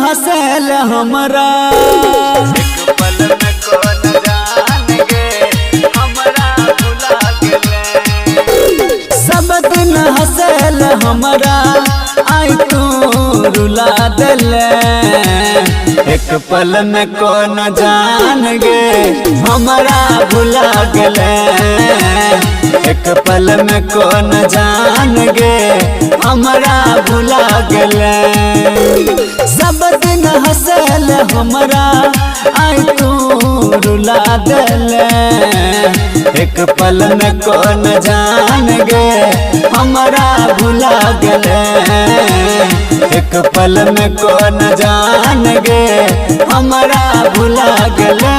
हंसल हमरा एक पल में कौन जान गे हमरा भुला गेले। सब दिन हंसल हमरा आई तू रुला देले। एक पल में कौन जान गे हमरा भुला गेले। एक पल में कौन जान गे हमरा भुला गेले। सब दिन हंसल हमरा आई तू रुला देले। एक पल में कौन जान गे हमरा भुला गेले। एक पल में कौन जान गे हमरा भुला गेले।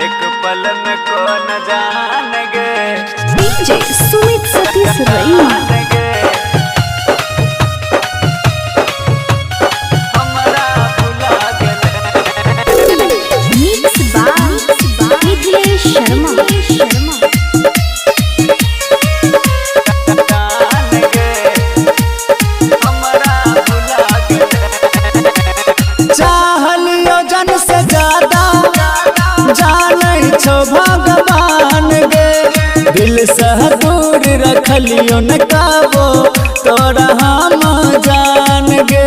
एक पल में कौन जान गे डीजे सुमित सतीश रईमा भगवान गे। दिल से दूर रखलियो न काबो तोरा हम जान गे।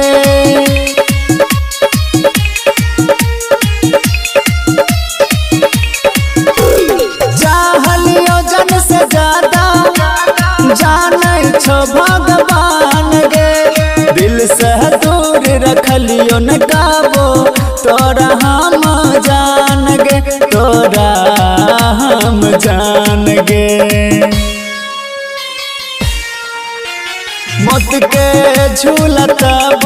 चाहलियो जन से ज्यादा जाने छो भगवान गे। दिल से दूर रखलियो न काबो तोरा हम जान गे। तोरा हम जान गे। मौत के झूला तब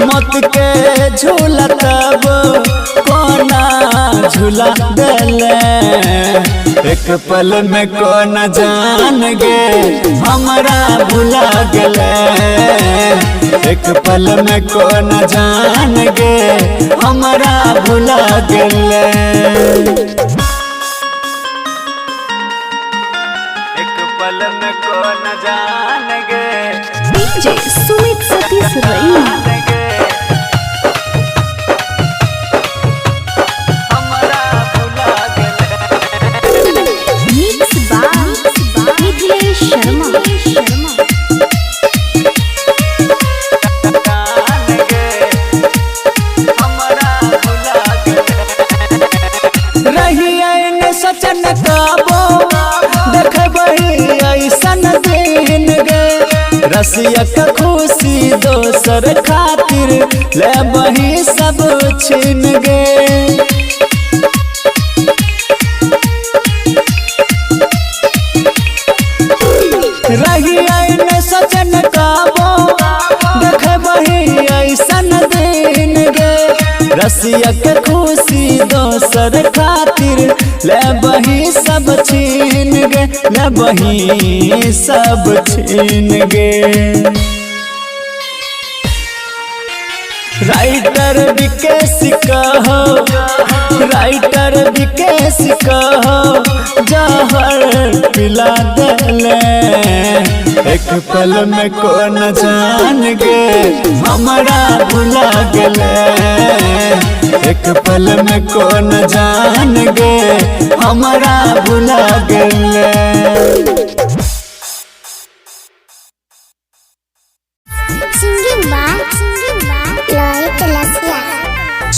मौत के झूला तब कोना झूला देले। एक पल में कौन जान गे हमरा भुला गेले। एक पल में कौन जान गे हमरा भुला गेले। एक पल में कौन जान गे डीजे सुमित सतीश रईमा सचन काबो देखबही ऐसन दिन गे। रसिया के खुशी दोसर खातिर लेबही सब छीन गे। रही सचन काबो देखबही ऐसन दिन गे। रसिया के खुशी दोसर खातिर लेबही सब छीन गे। लेबही सब छीन गे। राइटर विकेश कहो राइटर विकेश कहो जहर पिला देले। एक पल में कौन जान गे हमरा भुला गेले। एक पल में कौन जान गे हमरा भुला गेले।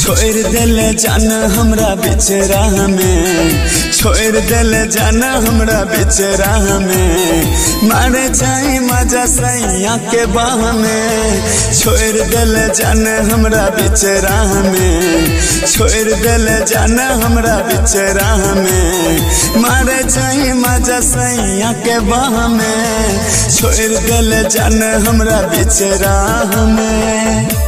छोड़ दिल जान हमरा बीच राह में। छोड़ दिल जान हमरा बीच राह में। मारे जाई मजा सैया के बाह में। छोड़ दिल जान हमरा बीच राह में। छोड़ दिल जान हमरा बीच राह में। मारे जाई मजा सैया के बाह में। छोड़ दिल जान हमरा बीच राह में।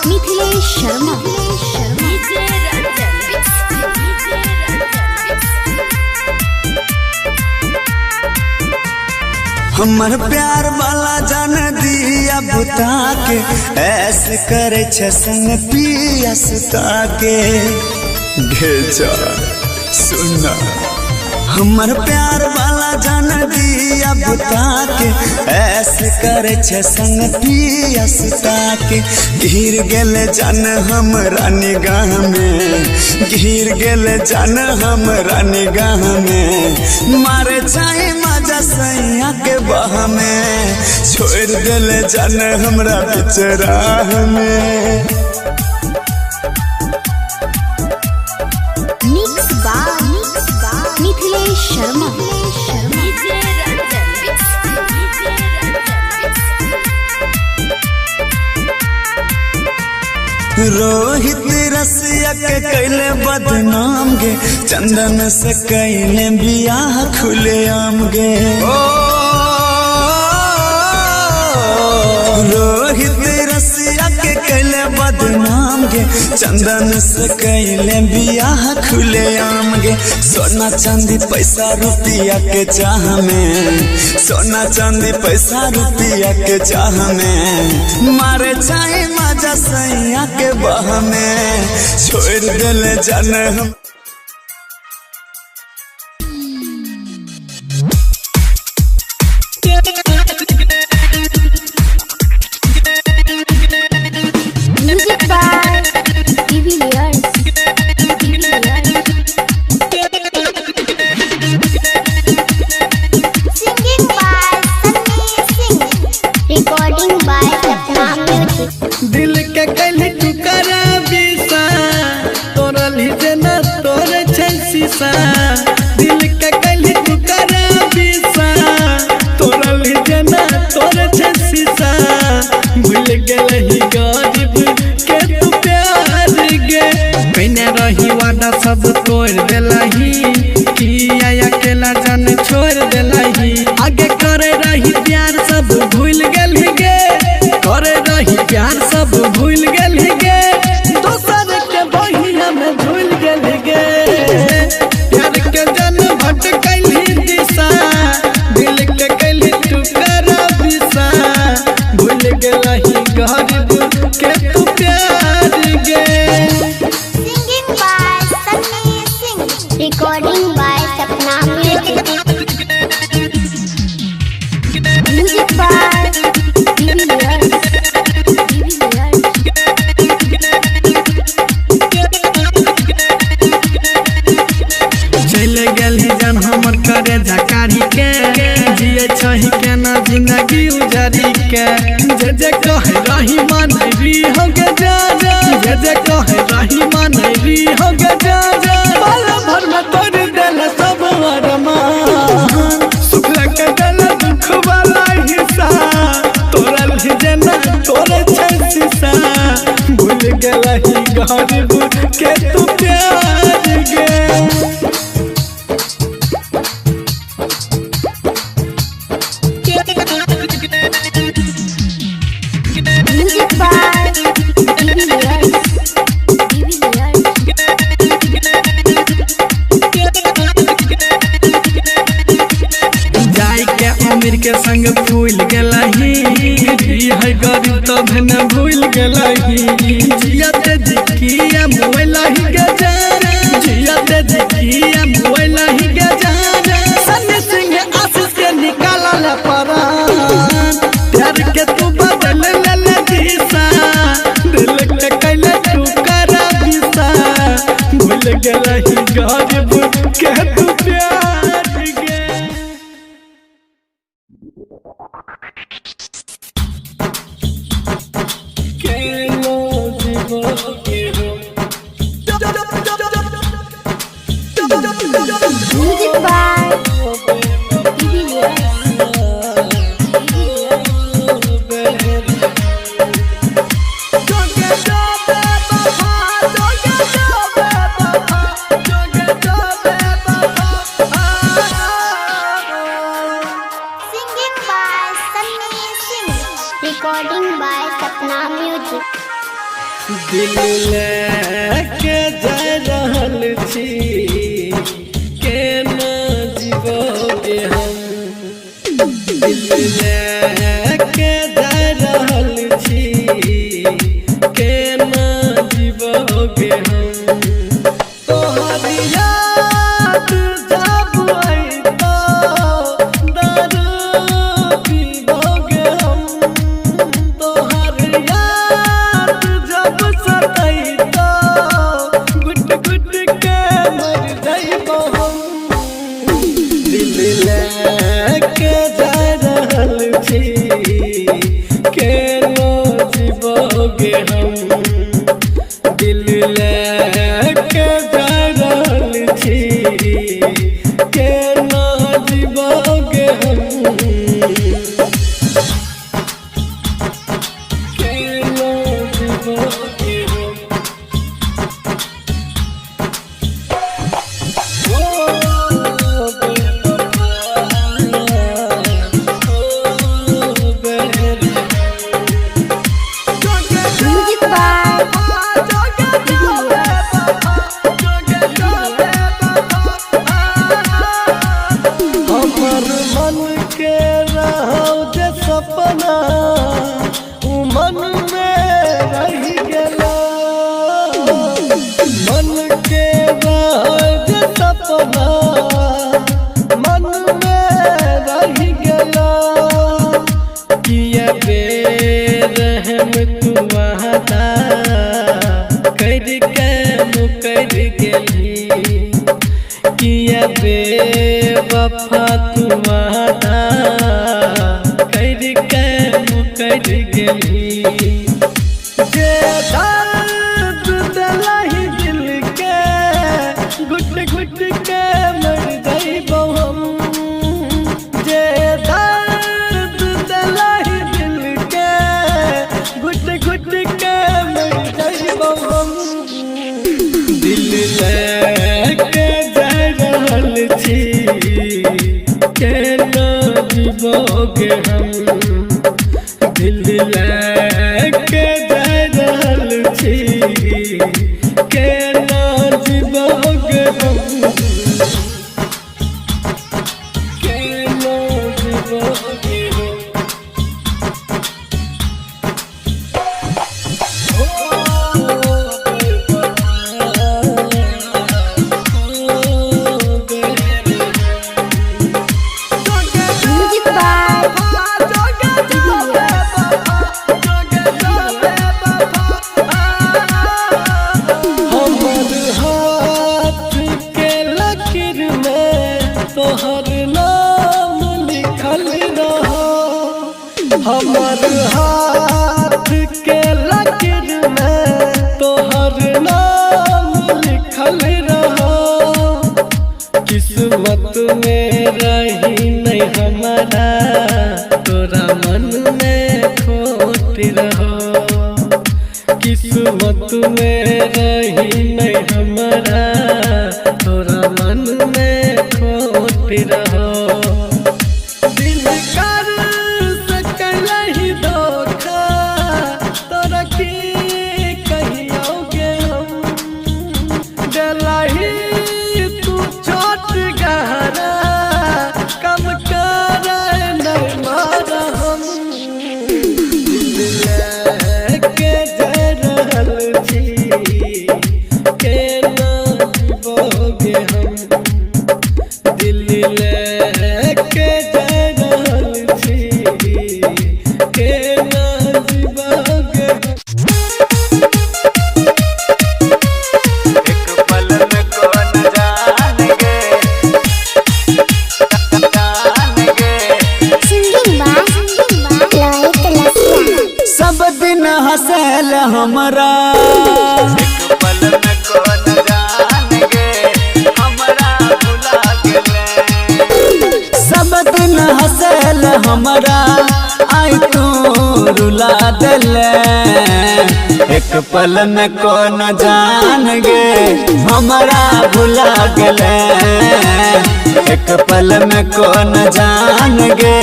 मिथिलेश शर्मा हमर प्यार वाला जान दिया बुता के ऐसे करे छे संग पिया सुता के भेजा सुना हमर प्यार वाला जान दिया बुता के ऐसे करे छे संग पिया सुता के गिर गेले जान हमरा निगाह में गिर गेले जान हमरा निगाह में मारे चाहे मजा सैया के बह में छोड़ देले जान हमरा बिचराह में मिक्स बाय मिथिलेश शर्मा रोहित रसिया के कैले बदनाम गे चंदन से कैले बियाह खुले आम गे रोहित रसिया के कैले बदनाम गे चंदन से कैले बियाह खुले आम गे सोना चांदी पैसा रुपया के चाह में सोना चांदी पैसा रुपया के चाह में मारे चाहे मजा सैया के बह में छोड़ देले जान हम music by Devilliers singing by Sunny Singh recording by Sapna music दिल के कैली टुकड़ा बिसा तोरल ही जना तोर छै शीशा दिल के कैली टुकड़ा बिसा तोरल ही जना तोर छै शीशा भूल गेल ही गरीब के तू प्यार गे कइने रही वादा सब तोड़ देलही किया अकेला जान छोड़ देलही आगे करे रही प्यार सब भूल गेलही गे करे रही प्यार सब भूल गेलही गे दोसर के बहिया में झूल गेलही गे प्यार के जन भटकैलही दिशा दिल के कैली टुकड़ा बिसा भूल गेलही गरीब के तू प्यार गे singing by Sunny Singh recording by Sapna music by Devilliers चले गेलही जान हमर करे झकारी के जिए छही केना जिंदगी उजारी के जे जे कहे रही मानरी हो गे जा जे जे कहे रही मानरी हो गे जा पल भर में तोड़ देले सब अरमान सुख लगे देले दुख वाला हिस्सा तोरल ही जना तोरे छै शीशा भूल गेलही गरीब के तू प्यार गे म्यूजिक बाय डिविलियर्स जाई के अमीर के संग भूल गेलही है गरीब तब न भूल गेलही जियत जिकिया मोलही के जाना जियत जिकिया मोलही के जाना सन्नी सिंह आशीष के निकालल परान प्यार के तू बदल ले दिशा दिल के कैले टुकड़ा बिसा भूल गेलही गरीब के तू प्यार गे केलो जीवो के हो music by Devilliers singing by Sunny Singh recording by Sapna music दिल लेके जा रहल छी केना जीवोगे हम दिल लेके जा रहल छी केना जीवोगे हम तोहर याद जब अइतो दारू पीबोगे हम तोहर याद जब सतैतो गुट गुट के मर जाइबो हम दिल लेके जा रहल छी केना जीवोगे हम दिल लेके जा रहल छी केना जीवोगे हम केना जीवोगे हम Music by हमर मन के रहौ जे सपना उ मन में रहि गेला मन के रहौ जे सपना मन में रहि गेला किया बेरहम तू वादा कर के मुकर गेली किया बेवफा तू वादा कर के मुकर गेली जे दर्द दिलहि दिल के गुट गुट के मर जाइबो हम जे दर्द दिलहि दिल के गुट गुट के मर जाइबो हम दिल लेके जा रहल छी केना जीवोगे हम दिल लेके जा रहल छी केना जीवोगे हम केना जीवोगे हम Music by हमर हाथ के लकीर में तोहर नाम लिखल रहो हमर हाथ के लकीर में तोहर नाम लिखल रहो किस्मत में रही नहीं हमारा तोरा मन में खोट रहो किस्मत में रही नहीं हमारा तोरा मन में खोट रहो दिल कर सकलहि धोखा तोरा की कहियोगे हम दिलहि तू छोट गहरा कम कर नहीं मारा हम दिल लेके जा रहल छी केना जीवोगे हम दिल लेके जा रहल छी केना जीवोगे हम एक पल में कौन जानेंगे Singing by Loit Lassia. सब दिन हंसल हमरा एक पल में कौन जानेंगे हमरा भुला गेले सब दिन हंसल हमरा आई तू रुला देले एक पल में कौन जान गे हमरा भुला गेले एक पल पल में कौन जान गे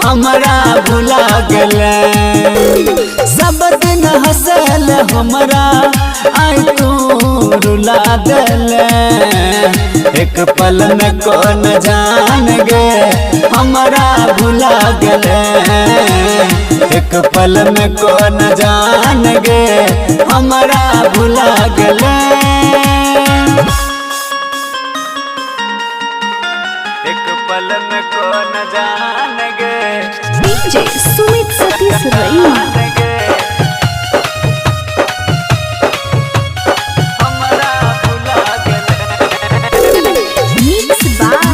हमरा भुला गेले। सब दिन हंसल हमरा आई तू रुला देले। एक पल में कौन जान गे हमरा भुला गेले। एक पल में कौन जान गे हमरा भुला गेले। एक पल में कौन जान गे DJ Sumit Satish Raima. हमरा भुला गेले। Mix by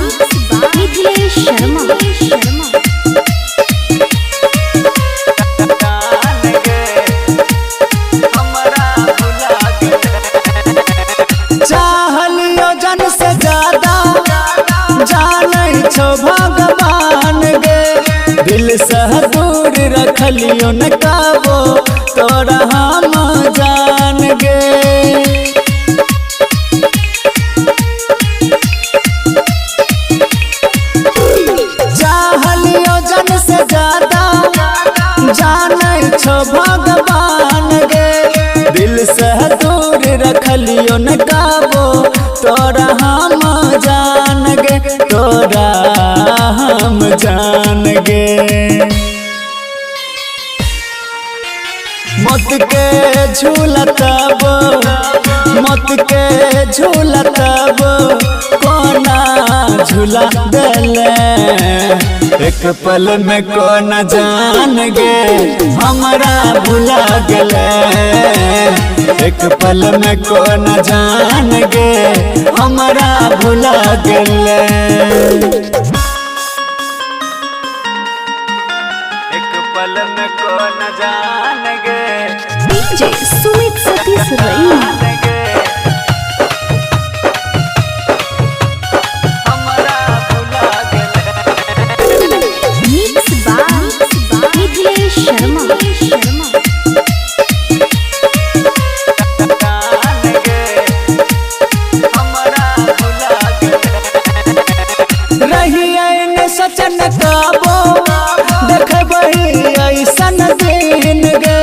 Nikhilesh Sharma. जान गे हमरा भुला गेले। चाहलियो जन से ज्यादा जानै छो भगवान गे। दिल से दूर रखलियो न काबो तोरा हम जान गे। चाहलियो जन से ज्यादा जानै छो भगवान गे। दिल से दूर रखलियो न काबो तोरा हम जान गे। तोरा हम जान गे। मौत के झूला तब मौत के झूला तब कोना झूला देले। एक पल में कौन जान गे हमरा भुला गेले। एक पल में कौन जान गे हमरा भुला गेले। एक पल में कौन जान गे DJ Sumit Satish Raima. हमरा भुला गेले। Mix by Nikhilesh Sharma. जान गे हमरा भुला गेले। रहिए न सचन काबो देखबही ऐसन दिन गे।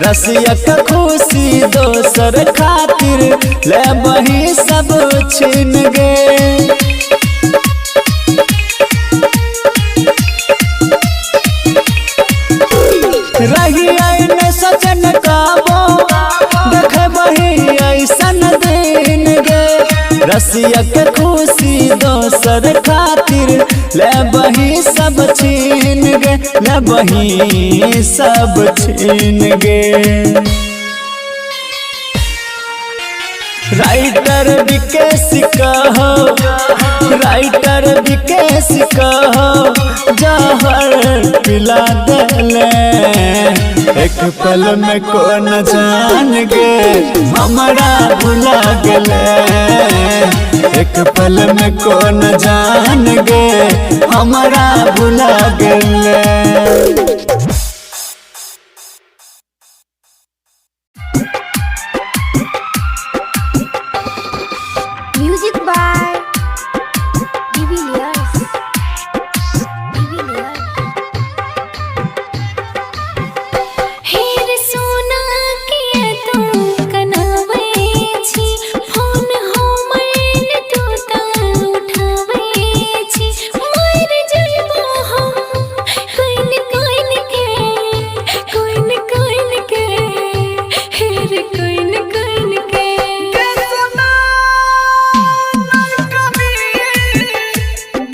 रसिया के खुशी दोसर खातिर लेबही सब छीन गे। रहिए न सचन काबो देखबही ऐसन दिन गे। रसिया के खुशी दोसर खातिर लेबही सब छीन गे। लेबही सब छीन गे। राइटर विकेश कहो राइटर विकेश कहो जहर पिला देले। एक पल में कौन जान गे हमरा भुला गेले। एक पल में कौन जान गे हमरा भुला गेले। Music by Divilliers. हेर सोना के तू कनावे छी फोन हमर तू ता उठावे छी। मर जइबो हम कोइन कोइन के हेर कोइन कोइन के।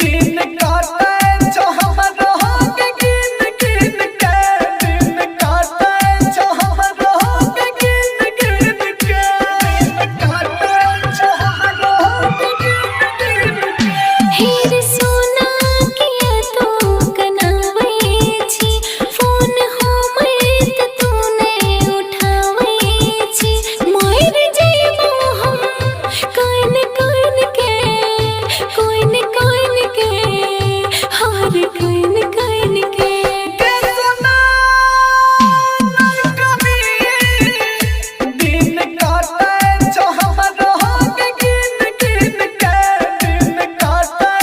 दिन काटे जो हम रहोगे गिन गिन के। दिन काटे जो हम रहोगे गिन गिन के। दिन काटे जो हम रहोगे गिन गिन के। हेर सोना किया तू कनावे छी फोन हमर तू नहीं उठावे छी। मर जइबो हम कोइन कोइन के हार कोइन कोइन के। दिन काटे जो हम रहोगे गिन गिन के। दिन काटे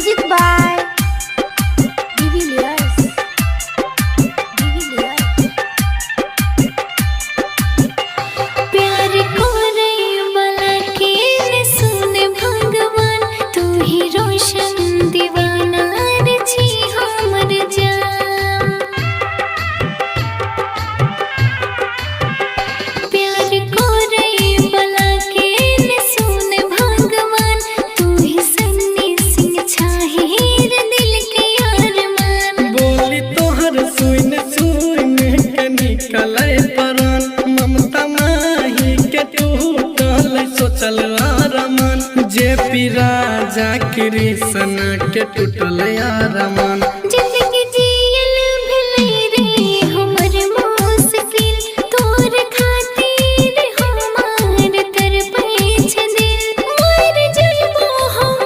Music by Divilliers. प्यार को रे वाला के न सुन भगवान, तू ही रोशन दीवाना रे छी हमर जान। प्यार को रे वाला के न सुन भगवान, तू ही सन्नी सिंह छाहिर दिल के अरमान। बोली तोहर सुन सुन के निकले परान, ममता माही के टूटल सोचल आरमान। जे पी राजा कृष्ण के टूटल आरमान। जिंदगी जियल भले रे हमर मुश्किल, तोर खातिर हमार तरपै छ दिल। मर जइबो हम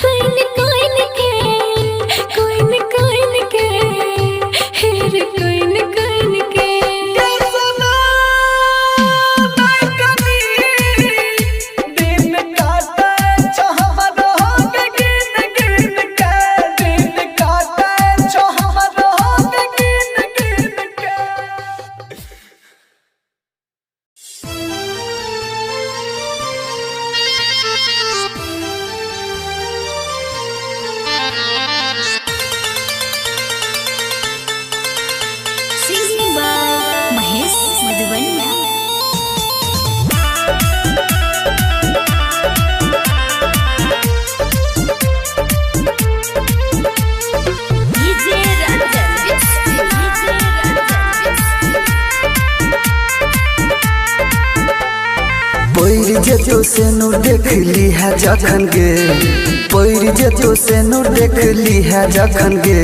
कोइन कोइन के, कोइन कोइन के, हेर कोइन कोइन के। Singing by Mahesh Madhuvanya. DJ Ranjan Mix, DJ Ranjan Mix. पैर जेतो से नु देख ली है जखन गे, पैर जेतो से नु देख ली है जखन गे।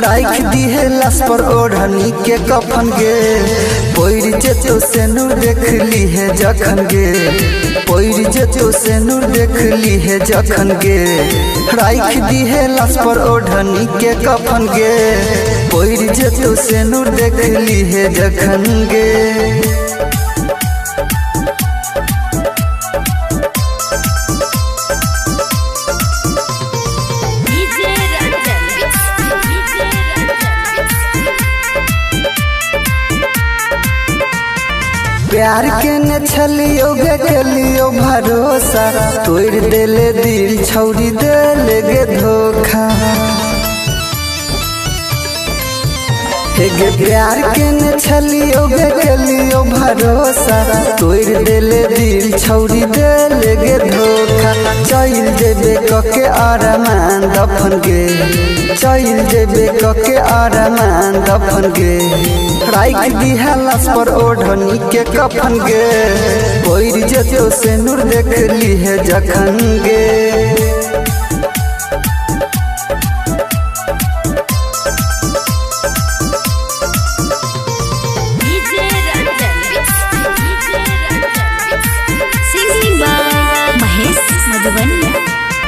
राख दी है लाश पर ओढ़नी के कफन गे। पैर जेतो से नु देख ली है जखन गे, पैर जेतो से नु देख ली है जखन गे। राख दी है लाश पर ओढ़नी के कफन गे। पैर जेतो से नु देख ली है जखन गे। DJ Ranjan Mix, DJ Ranjan Mix. प्यार के न छलियो गे केलियो भरोसा, तोड़ देले दिल छौरी देले गे धोखा। हे गे प्यार के न छलियो गे केलियो भरोसा, तोड़ देले दिल छौरी देले गे धोखा। चल जेबे कके आरमान दफन गे, चल जेबे कके आरमान दफन गे। राख दी है लाश पर ओढ़नी के कफन गे। पैर जेतो से नूर देख ली है जखन गे। DJ Ranjan Mix, DJ Ranjan Mix. Singing by Mahesh Madhuvanya.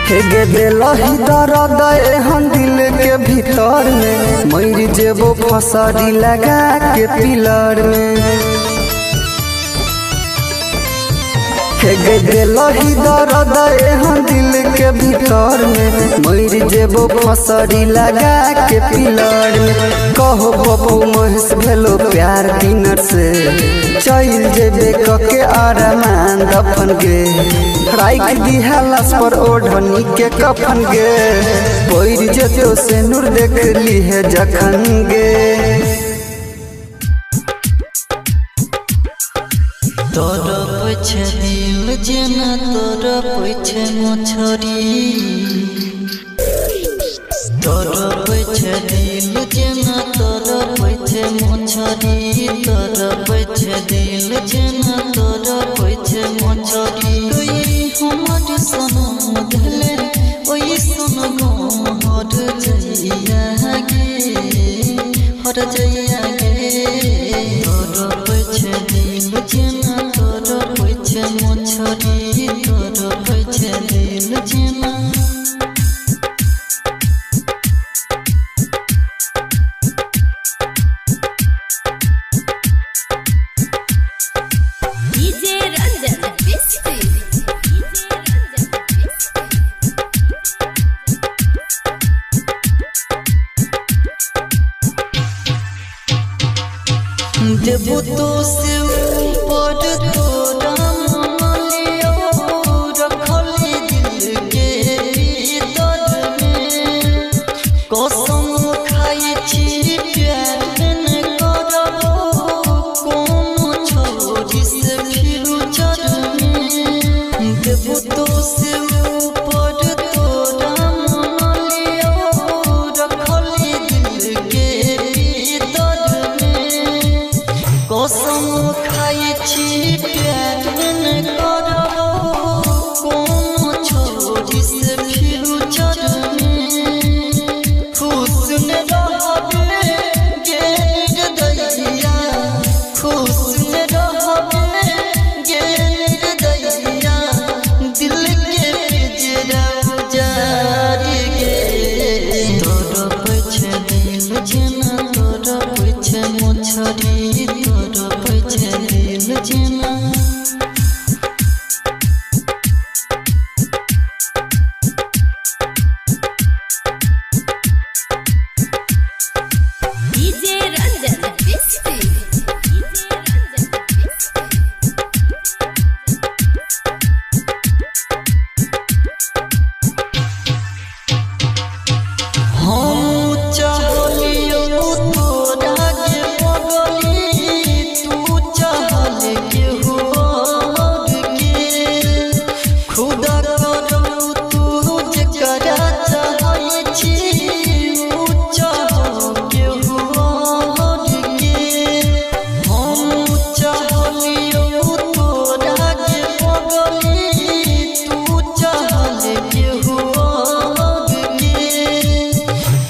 हे गे देलही दर्द एहन दिल के भीतर में, मर जेबो फसरी लगा के पिलर में। हे गे देलही दर्द एहन दिल के भीतर में, मर जेबो फसरी लगा के पिलर में। कहो बबू महेश भेलो प्यार दिनर से, चल जेबे कके आरमान दफन गे। राख दी है लाश पर ओढ़नी के कफन गे। पैर जेतो से नूर देख ली है जखन गे। तोर पछे दिल जेना तोर पछे मोछरी, तोर पछे दिल जेना तोर पछे मोछरी। तोर पछे दिल जेना तोर पछे मोछरी। ओई हमर सनम धले, ओई सनम हर जइया गे, हर जइया गे। तोर पछे दिल जेना तोर पछे मोछरी। तोर पछे दिल जेना DJ Ranjan Mix, DJ Ranjan Mix. देबू तो से ऊपर तोरा मालिया रखली दिल के भीतर में कसम खाई छी प्यार न करबो कोनो छोरी से फ्यूचर में देबू तो से ऊपर तोरा मालिया रखली दिल के भीतर में कसम खाई छी प्यार न करबो कोनो छोरी से फ्यूचर में खुश न रहबे गे निर्दयिया खुश न रहबे गे निर्दयिया दिल के पिंजरा उजाड़ गे तोर पछे दिल जना तोर पछे मोछरी तोर पछे दिल जना डीजे रंजन हम चाहलियो तोरा के पगली तू चाहल के हो के खुदा करू तू जकरा चाहै छी ऊ चाह के हो के हम चाहलियो तोरा के पगली तू चाहल के हो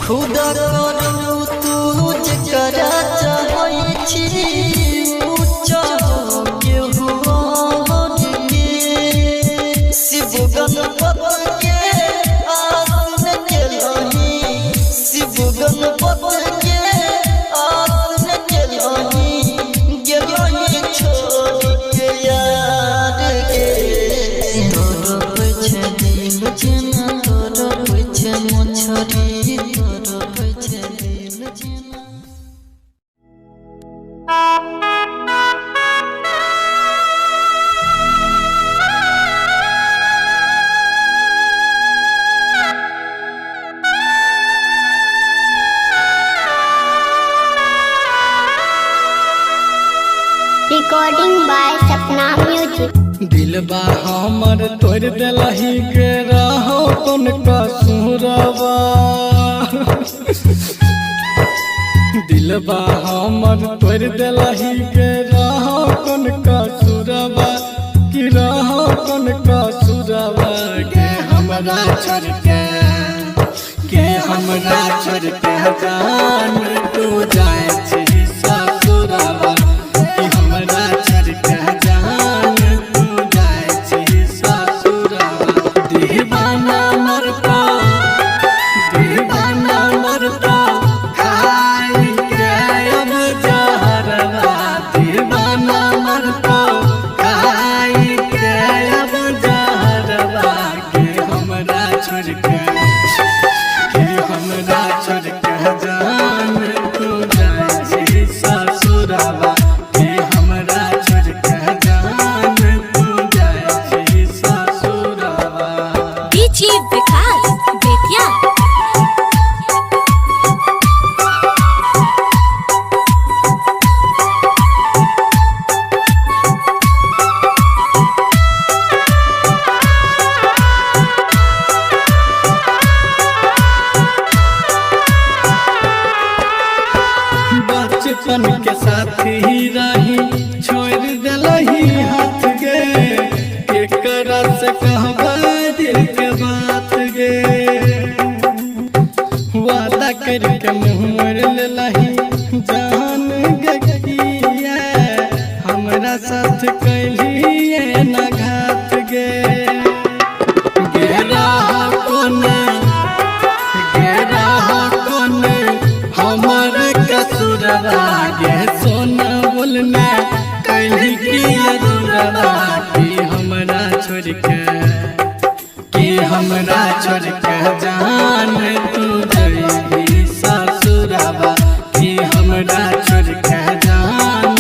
खुदा करू तू जकरा चाहै छी ऊ चाह के हो के शिव गणपत के आसन केलही शिव गणपत के आसन केलही गेलही छोड़ के यार के तोर पछे दिल जना तोर पछे मोछरी तोर पछे दिल जना Recording by Sapna Music. दिलबा हमर तोड़ देलही के रहो कोन कसूरबा दिलबा हमर तोड़ देलही के रहो कोन कसूरबा कि रहो कोन कसूरबा के हमरा छोड़ के हमरा छोड़ के जान तू जाए छी ससुरबा कि हमरा छोड़ के जान तू जाए छी ससुरबा दीवाना मरता खाई के अब जहरवा दीवाना मरता खाई के अब जहरवा के हमरा छोड़ के जान तू जाए छी ससुरबा कि हमरा छोड़ के जान तू जाए छी ससुरबा डीजे विकास बेतिया बचपन के साथी रही छोड़ दिलही हाथ गे एकरा से कहबा दिल के बात गे वादा करके मुँह मोड़ लेलही जान गकिया हमरा साथ कैलिए न घात गे गेरा कोने हमर कसूरबा गे सोना बोलना कैली की अधूरबा कि हमरा छोड़ के जान तू जइबी ससुरबा कि हमरा छोड़ के जान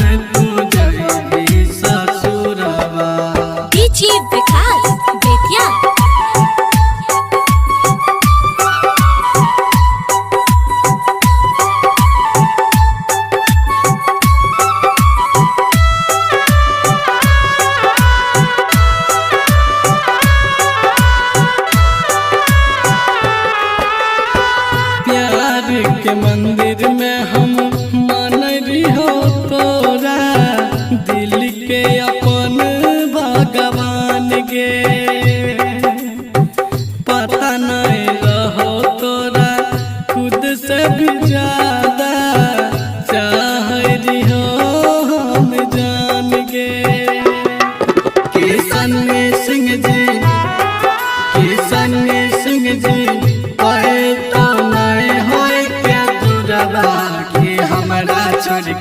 माई के मंदिर में हम मान हो तोरा दिल के अपन भगवान गे पता नहीं रहो तोरा खुद से भी ज्यादा चाह रही हो हम जान गे किशन सिंह जी आए तो नहीं होए के दूरबा कि हमरा छोड़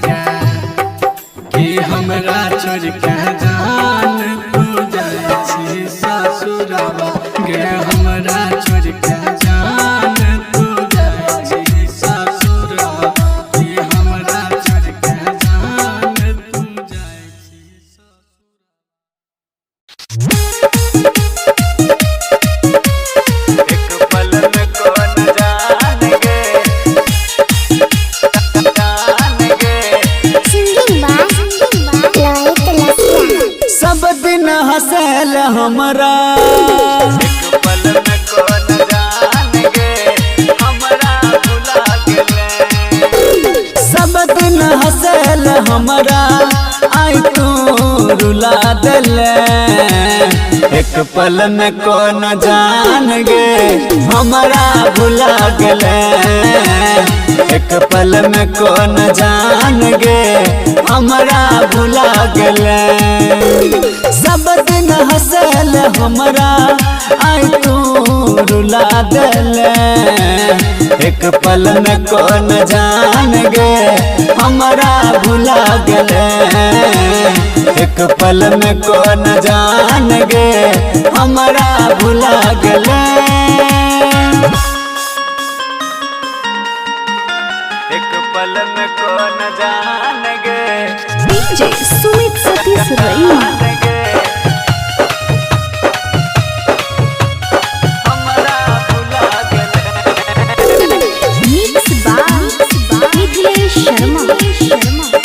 के जान तू जाए छी ससुरबा गे हमरा छोड़ के जान तू जाए छी ससुरबा कि हमरा छोड़ के जान तू जाए छी सब दिन हंसल हमरा एक पल में कौन जान गे हमरा भुला गेले सब दिन हंसल हमरा आई तू रुला देले एक पल में कौन जान गे हमरा भुला गेले एक पल में कौन जान गे हमरा भुला गेले सब दिन हंसल हमरा आई तू रुला देले एक पल में कौन जान गे हमरा भुला गेले एक पल में कौन जान गे हमरा भुला गेले एक पल में कौन जान गे डीजे सुमित सतीश रईमा हमरा भुला गेले मिक्स बाय मिथिलेश शर्मा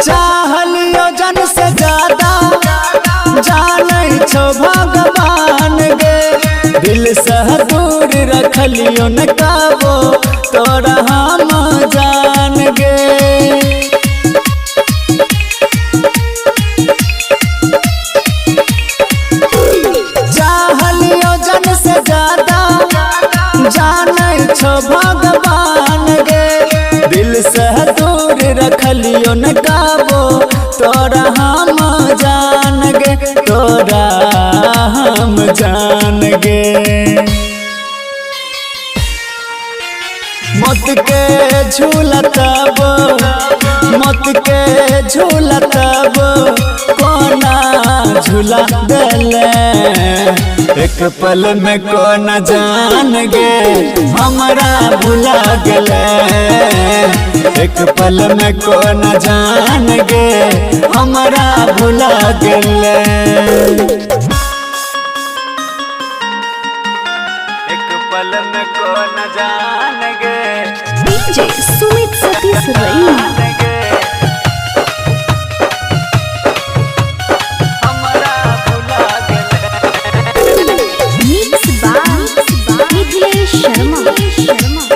चाहलियो जन से ज्यादा जानै छो भगवान गे दिल से दूर रखलियो न काबो तोरा हम जान गे चाहलियो जन से ज्यादा जानै छो भगवान गे दिल से दूर रखलियो न काबो तोरा हम जान गे तोरा हम जान गे मत के झूलतब मत के झूलतब कोना झूला देले एक पल में कौन जान गे हमरा भुला गेले एक पल में कौन जान गे हमरा भुला गेले एक पल में कौन जान गे DJ Sumit Satish Raima mix by Mithilesh Sharma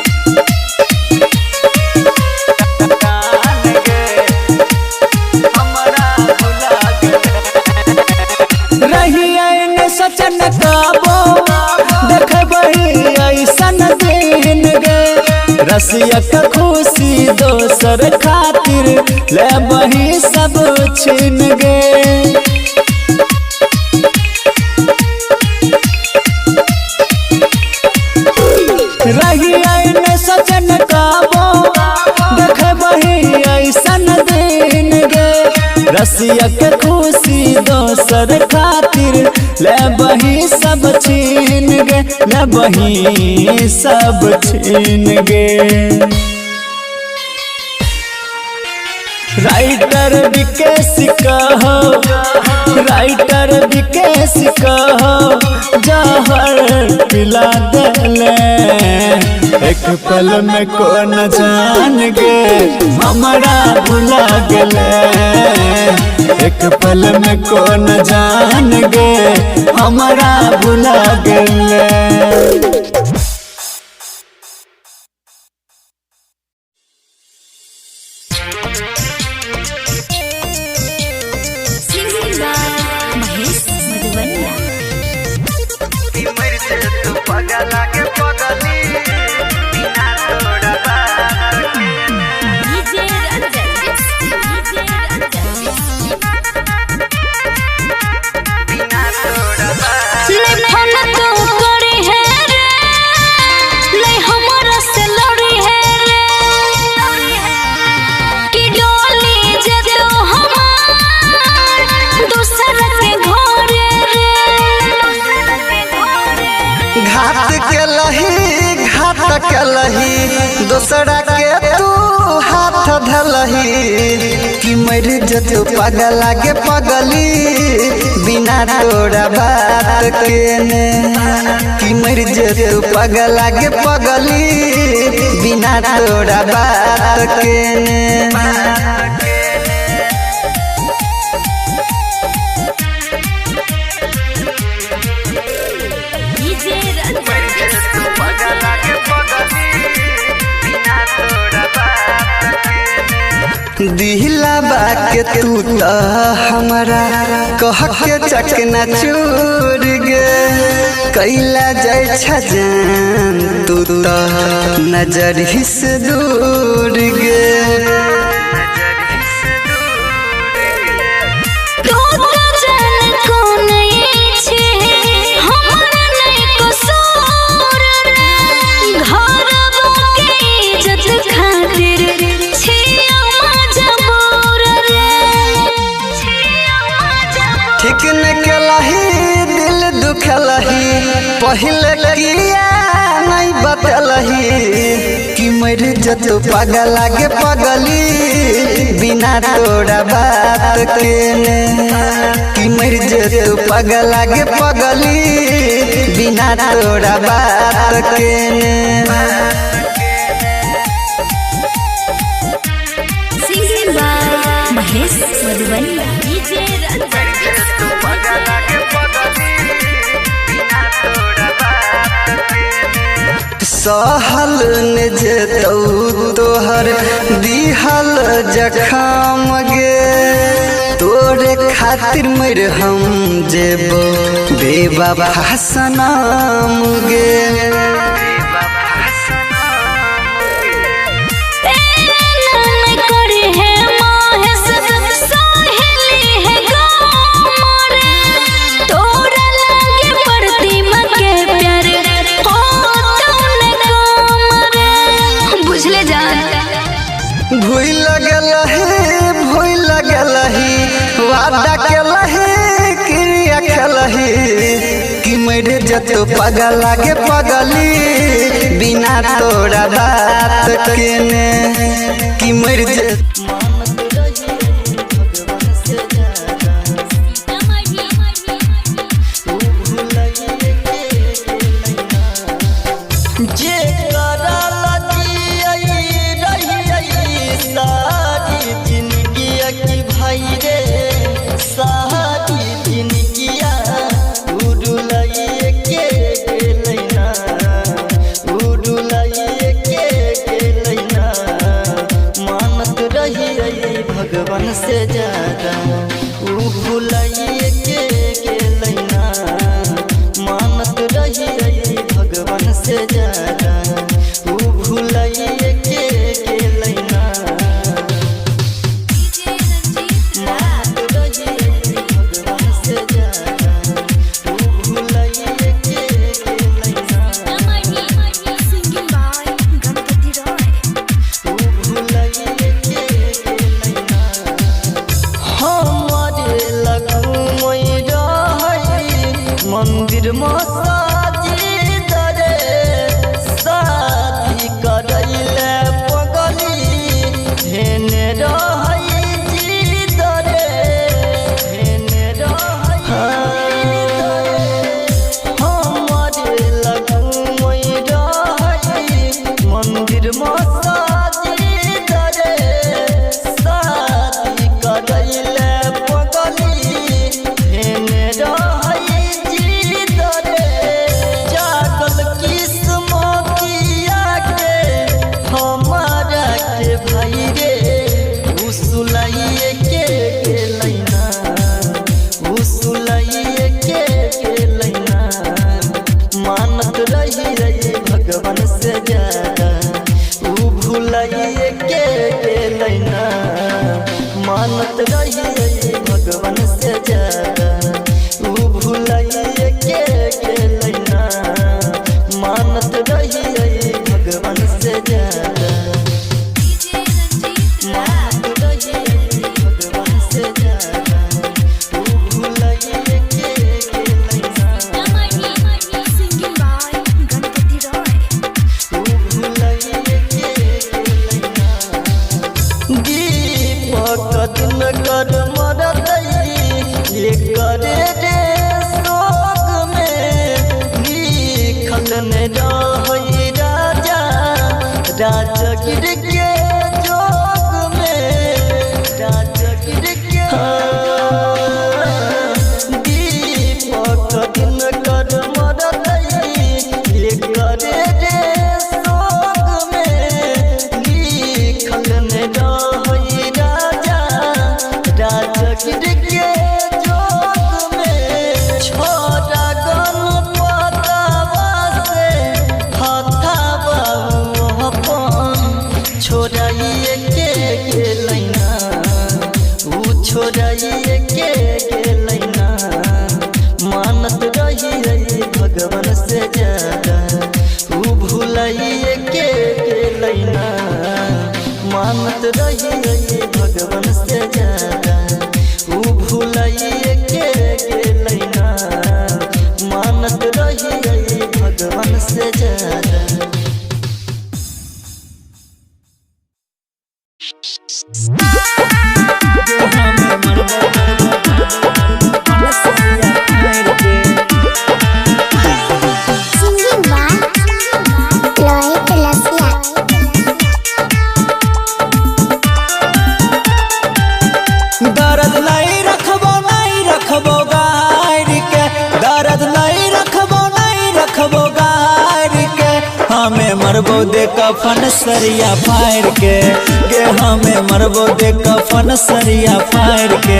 सचन काबो देखबही ऐसन दिन गे रसिया का खुशी दोसर खातिर लेबही सब छीन गे रही सचन काबो देखबही ऐसन दिन गे रसिया के खुशी दोसर खातिर लेबही सब छीन गे लेबही सब छीन गे राइटर विकेश कहो राइटर विकेश कहो जहर पिला देले एक पल में कौन जान गे हमारा भुला गेले एक पल में कौन जान गे हमारा भुला गेले। दूसरा के तू हाथ धलही कि मर जतो पागल के पगली बिना तोरा बात के ने कि मर जतो पागल के पगली बिना तोरा बात के ने। दिहला बाके तू तो हमारा कह के चकना चूर गे कैला जाय छजान तू तो नजर ही से दूर गे। ठीक न केलही दिल दुखलही पहले किया नहीं बतलही कि मर जतो पागल के पगली बिना तोरा बात के ने कि मर जतो पागल के पगली बिना तोरा बात के ने। सहल ने जतौ तोहर दिहल जखम गे तोरे खातिर मर हम जेबो बेवफा सनम गे। भूल लगलही वादा केलही क्रिया खेलही कि मर जतो पागल के पगली बिना तोरा बात के ने कि मर भगवान से ज्यादा ऊ भुलाइए के लैना मानत रही भगवान से ज्यादा ऊ भुलाइए के लैना मानत रही भगवान से ज्यादा ऊ भुलाइए के लैना ऊ भुलाइए के लैना। हमारे लगू मंदिर में साजी दरे शादी करैले पगली हेने रहै जी दरे हेने रहै हमारे लगू मंदिर कफन सरिया फाड़ के गे हमें मरबो दे कफन सरिया फाड़ के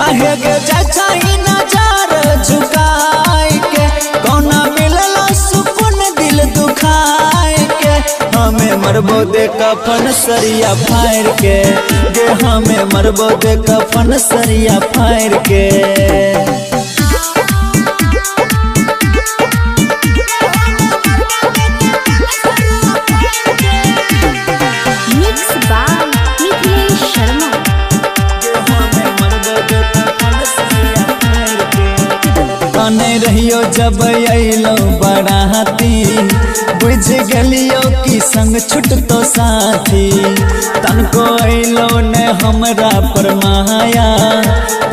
आहे गे चाचा ही नजर झुकाए के कौना मिलला सुकून दिल दुखाए के हमें मरबो दे कफन सरिया फाड़ के गे हमें मरबो दे कफन सरिया फाड़ के रहियो जब अलो बराती बुझ गलियो कि संग छुटतो साथी तनको अलो ने हमरा पर माया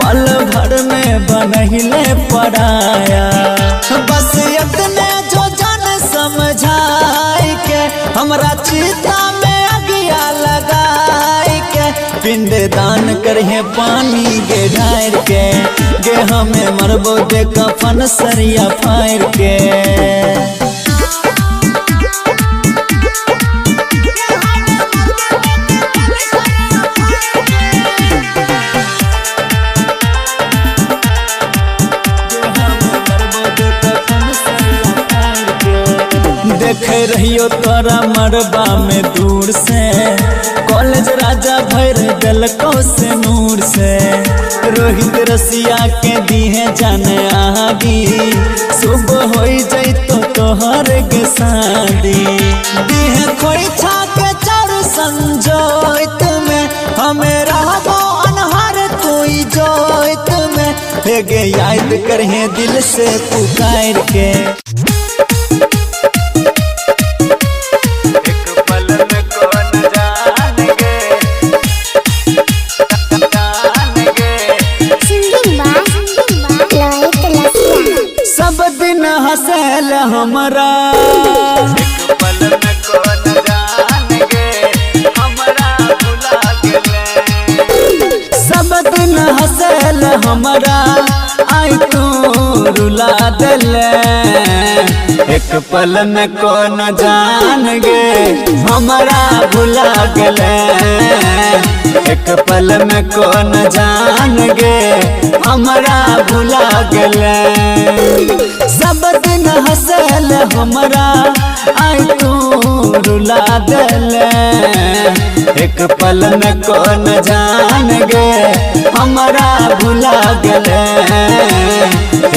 पल भर में बनहिले पराया बस इतने जो जन समझाई के हमरा चिता में अगिया लगाई के पिंड दान करहे पानी गे ढार के गे हमें मरबो दे कफन सरिया फाड़ के देखे रहियो तोरा मरबा में दूर से कॉलेज राजा भर दलको से नूर से रोहित रसिया के दीहे जाने आगी सुबह हो जैतो तोहर के शादी दीहे खोई छा के चार संजोइत में हमें रहबो अनहर कोई जोइत में हेगे याद करहे दिल से पुकार के हसल हमरा एक पल में कौन जान गे हमरा भुला गेले सब दिन हसल हमरा आई तू रुला देले एक पल में कौन जान गे हमरा भुला गेले एक पल में कौन जान गे हमरा भुला गेले सब दिन हसल हमरा आई तू रुला देले एक पल में कौन जान गे हमरा भुला गेले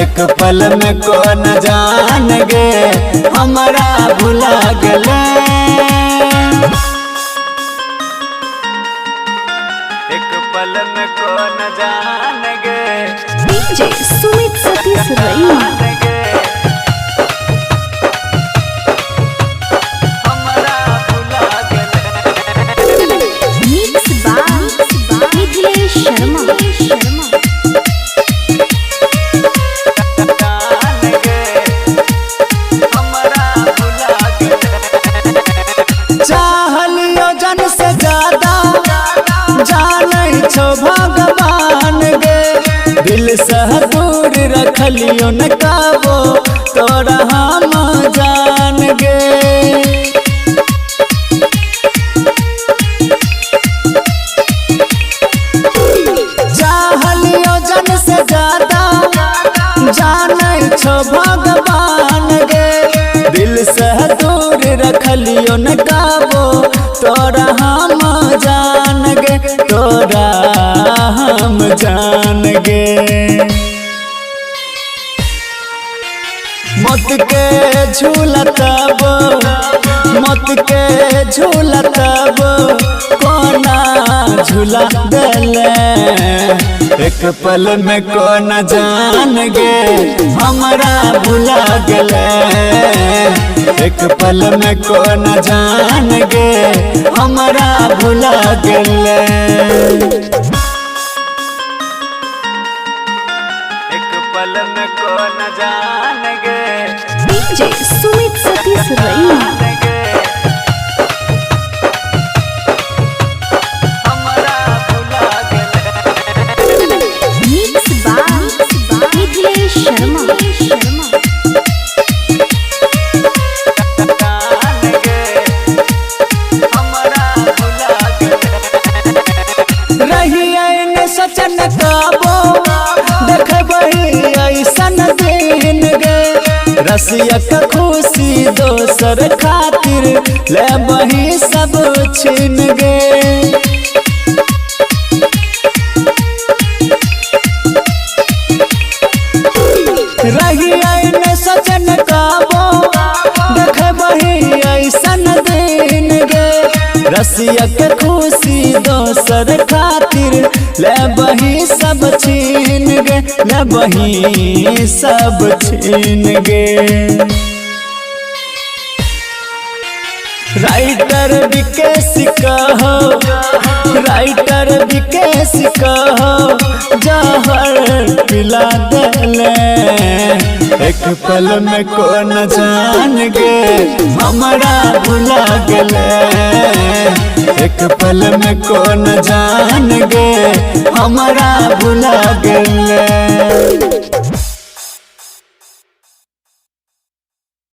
एक पल में कौन जान गे हमरा भुला गेले एक पल में कौन जान गे डीजे सुमित सतीश रईमा हमरा भुला गेले मिक्स बाय मिथिलेश शर्मा जान गे हमरा भुला गेले चाहलियो जन से ज्यादा जानै छो भगवान गे दिल से दूर रखलियो न काबो तोरा हम जान गे चाहलियो जन से ज्यादा जानै छो भगवान गे दिल से दूर रखलियो न काबो तोरा हम जान गे तोरा हम जान गे मौत के झूला तब मौत के झूला तब कोना झूला देले एक पल में कौन जान गे हमरा भुला गेले एक पल में कौन जान गे हमरा भुला गेले एक पल में कौन जान गे डीजे सुमित सतीश रईमा हमरा भुला गेले मिक्स बाय मिथिलेश शर्मा जान गे रसिया का खुशी दोसर खातिर ले बही सब छीन गे। रही आईने सजन काबो देखे बही ऐसन दिन गे। रसिया के खुशी दोसर खातिर ले बही सब छीन गे, ले बही सब छीन गे। राइटर विकेश कहो, राइटर विकेश कहो जहर पिला देले। एक पल में कौन जान गे हमरा भुला गेले। एक पल में कौन जान गे हमरा भुला गेले।